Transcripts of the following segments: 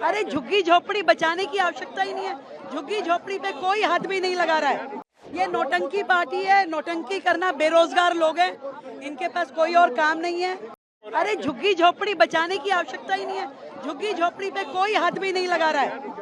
अरे झुग्गी झोपड़ी बचाने की आवश्यकता ही नहीं है। झुग्गी झोपड़ी पे कोई हाथ भी नहीं लगा रहा है। ये नौटंकी पार्टी है, नौटंकी करना। बेरोजगार लोग हैं, इनके पास कोई और काम नहीं है। अरे झुग्गी झोपड़ी बचाने की आवश्यकता ही नहीं है। झुग्गी झोपड़ी पे कोई हाथ भी नहीं लगा रहा है।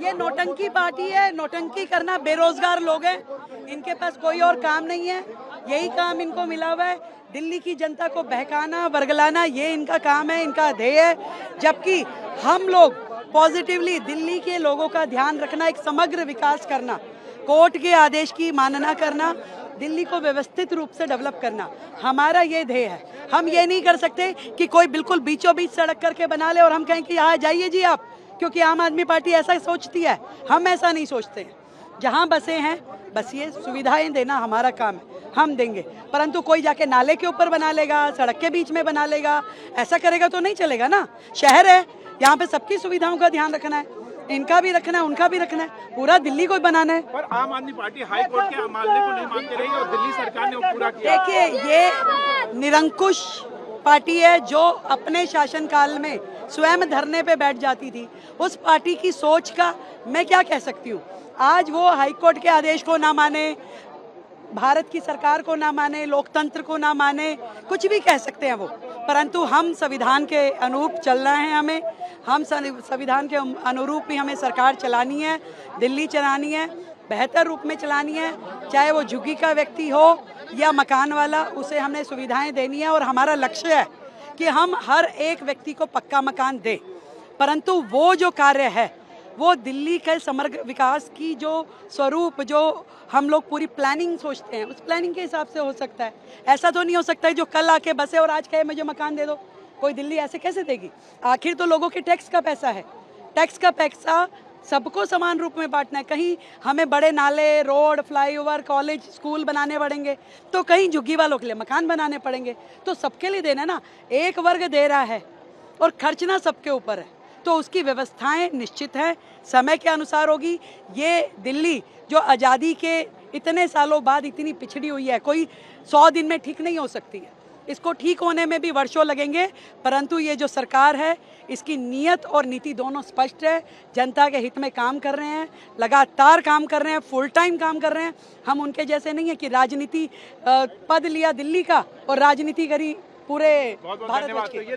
ये नौटंकी पार्टी है, नौटंकी करना। बेरोजगार लोग हैं, इनके पास कोई और काम नहीं है। यही काम इनको मिला हुआ है, दिल्ली की जनता को बहकाना, वर्गलाना, ये इनका काम है, इनका ध्येय है। जबकि हम लोग पॉजिटिवली दिल्ली के लोगों का ध्यान रखना, एक समग्र विकास करना, कोर्ट के आदेश की मानना करना, दिल्ली को व्यवस्थित रूप से डेवलप करना, हमारा ये ध्येय है। हम ये नहीं कर सकते कि कोई बिल्कुल बीचों बीच सड़क करके बना ले और हम कहें कि यहाँ जाइए जी आप, क्योंकि आम आदमी पार्टी ऐसा सोचती है। हम ऐसा नहीं सोचते। जहाँ बसे हैं बस ये सुविधाएं देना हमारा काम है, हम देंगे। परंतु कोई जाके नाले के ऊपर बना लेगा, सड़क के बीच में बना लेगा, ऐसा करेगा तो नहीं चलेगा ना। शहर है, यहाँ पे सबकी सुविधाओं का ध्यान रखना है, इनका भी रखना है, उनका भी रखना है, पूरा दिल्ली को बनाना है। पर आम आदमी पार्टी हाई कोर्ट के मामले को नहीं मानती रही और दिल्ली सरकार ने वो पूरा किया। देखिए, ये निरंकुश पार्टी है जो अपने शासनकाल में स्वयं धरने पे बैठ जाती थी। उस पार्टी की सोच का मैं क्या कह सकती हूँ। आज वो हाईकोर्ट के आदेश को ना माने, भारत की सरकार को ना माने, लोकतंत्र को ना माने, कुछ भी कह सकते हैं वो, परंतु हम संविधान के अनुरूप चलना है। हम संविधान के अनुरूप ही हमें सरकार चलानी है, दिल्ली चलानी है, बेहतर रूप में चलानी है। चाहे वो झुग्गी का व्यक्ति हो या मकान वाला, उसे हमने सुविधाएं देनी है। और हमारा लक्ष्य है कि हम हर एक व्यक्ति को पक्का मकान दें। परंतु वो जो कार्य है वो दिल्ली के समग्र विकास की जो स्वरूप, जो हम लोग पूरी प्लानिंग सोचते हैं, उस प्लानिंग के हिसाब से हो सकता है। ऐसा तो नहीं हो सकता है जो कल आके बसे और आज कहे मुझे मकान दे दो। कोई दिल्ली ऐसे कैसे देगी? आखिर तो लोगों के टैक्स का पैसा है। टैक्स का पैसा सबको समान रूप में बांटना है। कहीं हमें बड़े नाले, रोड, फ्लाईओवर, कॉलेज, स्कूल बनाने पड़ेंगे, तो कहीं झुग्गी वालों के लिए मकान बनाने पड़ेंगे। तो सबके लिए देना ना। एक वर्ग दे रहा है और खर्चना सबके ऊपर है, तो उसकी व्यवस्थाएं निश्चित है, समय के अनुसार होगी। ये दिल्ली जो आज़ादी के इतने सालों बाद इतनी पिछड़ी हुई है, कोई 100 दिन में ठीक नहीं हो सकती है। इसको ठीक होने में भी वर्षों लगेंगे। परंतु ये जो सरकार है, इसकी नीयत और नीति दोनों स्पष्ट है। जनता के हित में काम कर रहे हैं, लगातार काम कर रहे हैं, फुल टाइम काम कर रहे हैं। हम उनके जैसे नहीं है कि राजनीति पद लिया दिल्ली का और राजनीति करी पूरे भारतवर्ष की।